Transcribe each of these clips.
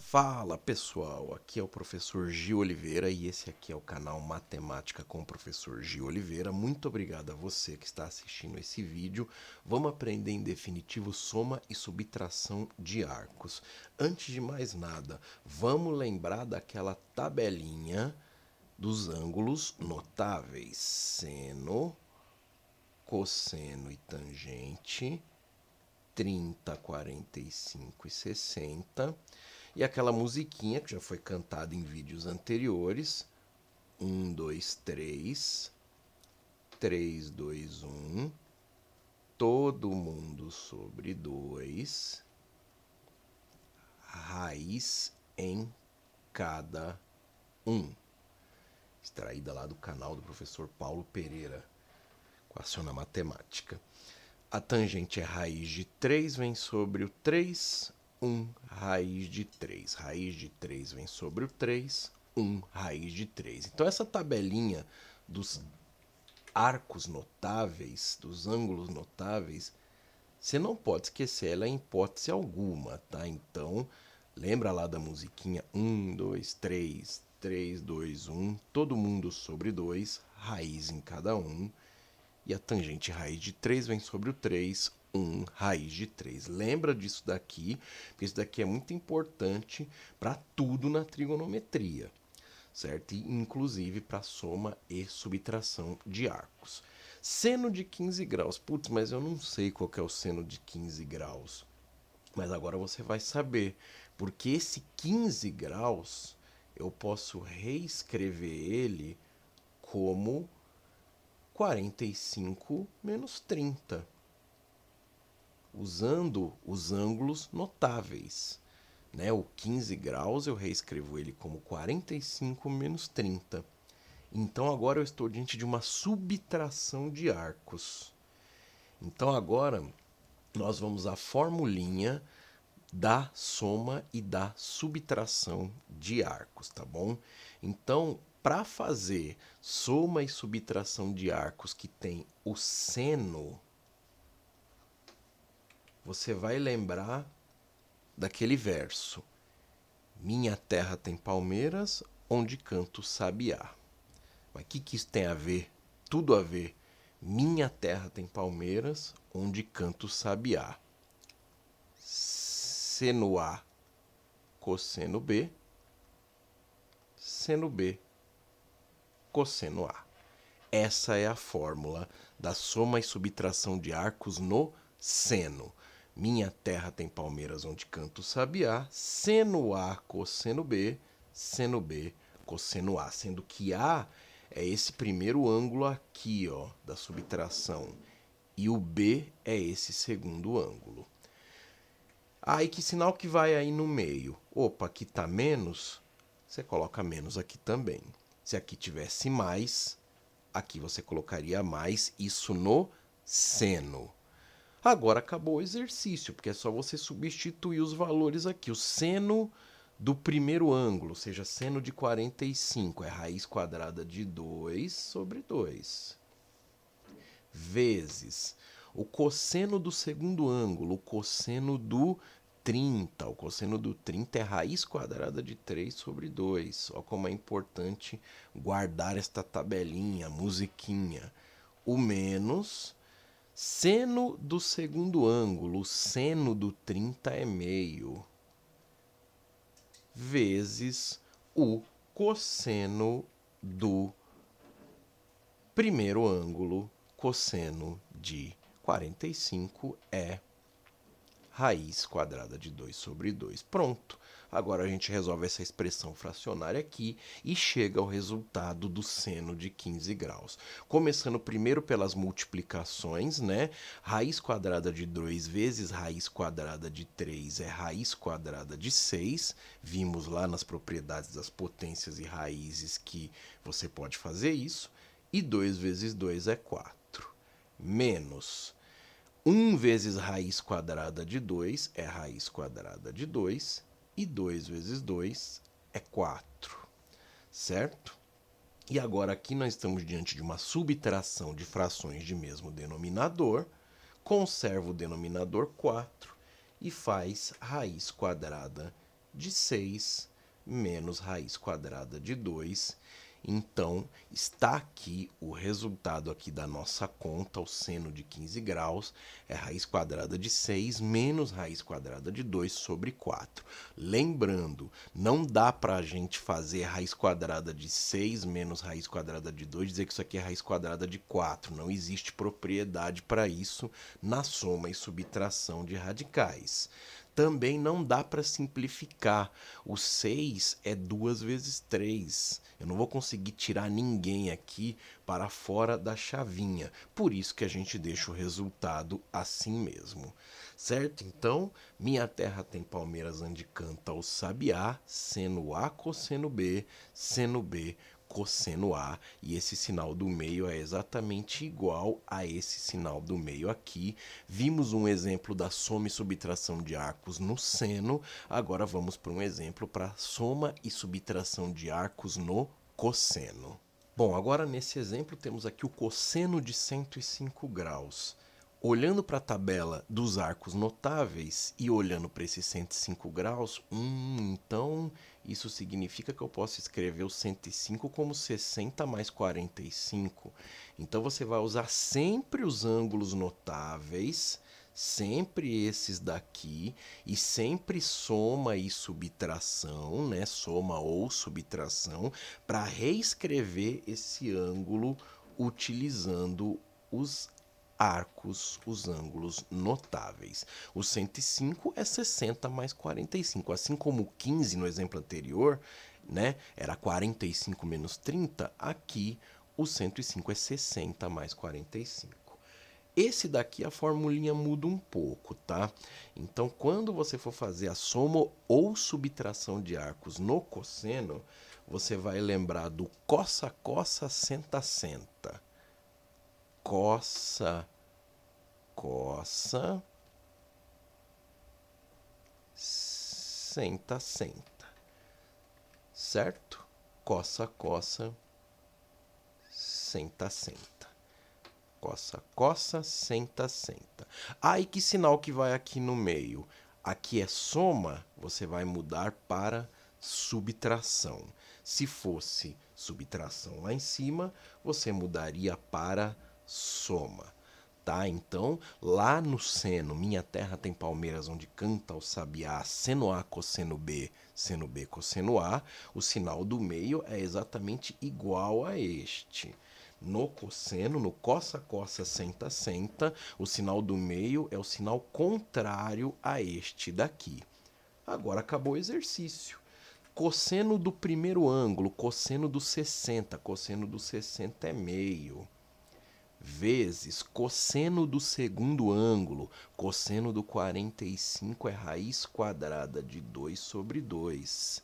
Fala pessoal, aqui é o professor Gil Oliveira e esse aqui é o canal Matemática com o professor Gil Oliveira. Muito obrigado a você que está assistindo esse vídeo. Vamos aprender em definitivo soma e subtração de arcos. Antes de mais nada, vamos lembrar daquela tabelinha dos ângulos notáveis: seno, cosseno e tangente. 30, 45 e 60. E aquela musiquinha que já foi cantada em vídeos anteriores. 1, 2, 3. 3, 2, 1. Todo mundo sobre 2. Raiz em cada um. Extraída lá do canal do professor Paulo Pereira. Equaciona Matemática. A tangente é raiz de 3, vem sobre o 3, 1 raiz de 3. Raiz de 3 vem sobre o 3, 1 raiz de 3. Então, essa tabelinha dos arcos notáveis, dos ângulos notáveis, você não pode esquecer ela em hipótese alguma, tá? Então, lembra lá da musiquinha 1, 2, 3, 3, 2, 1, todo mundo sobre 2, raiz em cada um. E a tangente raiz de 3 vem sobre o 3, 1 raiz de 3. Lembra disso daqui, porque isso daqui é muito importante para tudo na trigonometria, certo? E inclusive para soma e subtração de arcos. Seno de 15 graus. Putz, mas eu não sei qual que é o seno de 15 graus. Mas agora você vai saber, porque esse 15 graus eu posso reescrever ele como 45 menos 30, usando os ângulos notáveis. Né? O 15 graus eu reescrevo ele como 45 menos 30. Então agora eu estou diante de uma subtração de arcos. Então agora nós vamos à formulinha da soma e da subtração de arcos, tá bom? Então, para fazer soma e subtração de arcos que tem o seno, você vai lembrar daquele verso: minha terra tem palmeiras, onde canto sabiá. Mas o que isso tem a ver? Tudo a ver. Minha terra tem palmeiras, onde canto sabiá. Seno A, cosseno B, seno B, cosseno A. Essa é a fórmula da soma e subtração de arcos no seno. Minha terra tem palmeiras onde canto sabiá, seno A, cosseno B, cosseno A. Sendo que A é esse primeiro ângulo aqui, ó, da subtração. E o B é esse segundo ângulo. Aí que sinal que vai aí no meio? Opa, aqui tá menos, você coloca menos aqui também. Se aqui tivesse mais, aqui você colocaria mais, isso no seno. Agora acabou o exercício, porque é só você substituir os valores aqui. O seno do primeiro ângulo, ou seja, seno de 45, é raiz quadrada de 2 sobre 2. Vezes o cosseno do segundo ângulo, o cosseno do 30. O cosseno do 30 é raiz quadrada de 3 sobre 2. Olha como é importante guardar esta tabelinha, musiquinha. O menos seno do segundo ângulo, o seno do 30 é meio, vezes o cosseno do primeiro ângulo, cosseno de 45 é raiz quadrada de 2 sobre 2. Pronto. Agora a gente resolve essa expressão fracionária aqui e chega ao resultado do seno de 15 graus. Começando primeiro pelas multiplicações, né? Raiz quadrada de 2 vezes raiz quadrada de 3 é raiz quadrada de 6. Vimos lá nas propriedades das potências e raízes que você pode fazer isso. E 2 vezes 2 é 4. Menos 1 vezes raiz quadrada de 2 é raiz quadrada de 2. E 2 vezes 2 é 4. Certo? E agora aqui nós estamos diante de uma subtração de frações de mesmo denominador. Conserva o denominador 4 e faz raiz quadrada de 6 menos raiz quadrada de 2. Então, está aqui o resultado aqui da nossa conta, o seno de 15 graus, é raiz quadrada de 6 menos raiz quadrada de 2 sobre 4. Lembrando, não dá para a gente fazer raiz quadrada de 6 menos raiz quadrada de 2, dizer que isso aqui é raiz quadrada de 4. Não existe propriedade para isso na soma e subtração de radicais. Também não dá para simplificar. O 6 é 2 vezes 3. Eu não vou conseguir tirar ninguém aqui para fora da chavinha. Por isso que a gente deixa o resultado assim mesmo. Certo? Então, minha terra tem palmeiras onde canta o sabiá, seno A, cosseno B, seno B, cosseno A, e esse sinal do meio é exatamente igual a esse sinal do meio aqui. Vimos um exemplo da soma e subtração de arcos no seno, agora vamos para um exemplo para soma e subtração de arcos no cosseno. Bom, agora nesse exemplo temos aqui o cosseno de 105 graus. Olhando para a tabela dos arcos notáveis e olhando para esses 105 graus, então isso significa que eu posso escrever o 105 como 60 mais 45. Então você vai usar sempre os ângulos notáveis, sempre esses daqui, e sempre soma e subtração, né? Soma ou subtração, para reescrever esse ângulo utilizando os arcos, os ângulos notáveis. O 105 é 60 mais 45. Assim como o 15 no exemplo anterior, né, era 45 menos 30, aqui o 105 é 60 mais 45. Esse daqui a formulinha muda um pouco, tá? Então, quando você for fazer a soma ou subtração de arcos no cosseno, você vai lembrar do cossa, cossa, senta, senta. Cossa, cossa, senta, senta. Certo? Cossa, cossa, senta, senta. Cossa, cossa, senta, senta. Aí que sinal que vai aqui no meio? Aqui é soma, você vai mudar para subtração. Se fosse subtração lá em cima, você mudaria para soma. Tá? Então, lá no seno, minha terra tem palmeiras onde canta o sabiá, seno A, cosseno B, cosseno A, o sinal do meio é exatamente igual a este. No cosseno, no cossa, cossa, senta, senta, o sinal do meio é o sinal contrário a este daqui. Agora acabou o exercício. Cosseno do primeiro ângulo, cosseno do 60. Cosseno do 60 é meio. Vezes cosseno do segundo ângulo. Cosseno do 45 é raiz quadrada de 2 sobre 2.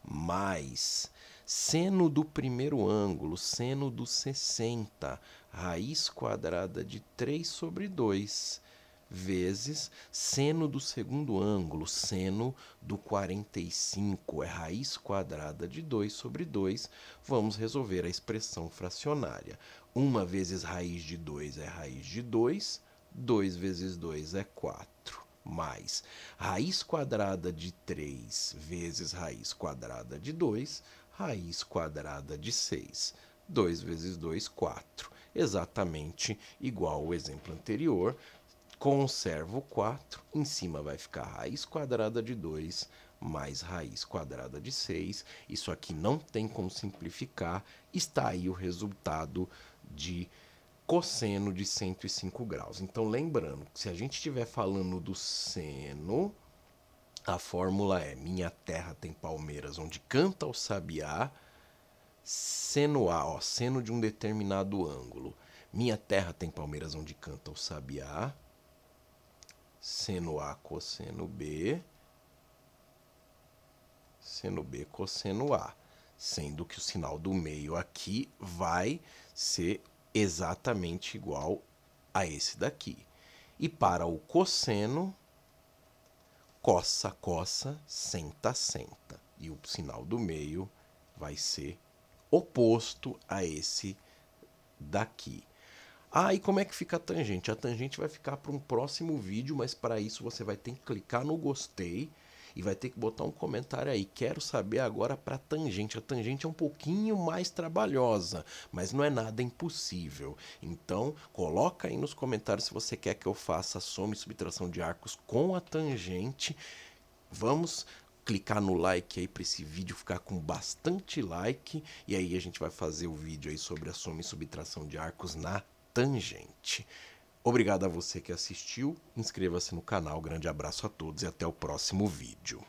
Mais seno do primeiro ângulo, seno do 60, raiz quadrada de 3 sobre 2, vezes seno do segundo ângulo, seno do 45, é raiz quadrada de 2 sobre 2. Vamos resolver a expressão fracionária. 1 vezes raiz de 2 é raiz de 2, 2 vezes 2 é 4. Mais raiz quadrada de 3 vezes raiz quadrada de 2, raiz quadrada de 6. 2 vezes 2, 4. Exatamente igual ao exemplo anterior. Conservo 4, em cima vai ficar raiz quadrada de 2 mais raiz quadrada de 6. Isso aqui não tem como simplificar. Está aí o resultado de cosseno de 105 graus. Então, lembrando, que se a gente estiver falando do seno, a fórmula é: minha terra tem palmeiras onde canta o sabiá, seno A, ó, seno de um determinado ângulo. Minha terra tem palmeiras onde canta o sabiá, seno A, cosseno B, seno B, cosseno A. Sendo que o sinal do meio aqui vai ser exatamente igual a esse daqui. E para o cosseno, cossa, cossa, senta, senta. E o sinal do meio vai ser oposto a esse daqui. Ah, e como é que fica a tangente? A tangente vai ficar para um próximo vídeo, mas para isso você vai ter que clicar no gostei e vai ter que botar um comentário aí. Quero saber agora para a tangente. A tangente é um pouquinho mais trabalhosa, mas não é nada impossível. Então, coloca aí nos comentários se você quer que eu faça soma e subtração de arcos com a tangente. Vamos clicar no like aí para esse vídeo ficar com bastante like, e aí a gente vai fazer o vídeo aí sobre a soma e subtração de arcos na tangente. Obrigado a você que assistiu, inscreva-se no canal, grande abraço a todos e até o próximo vídeo.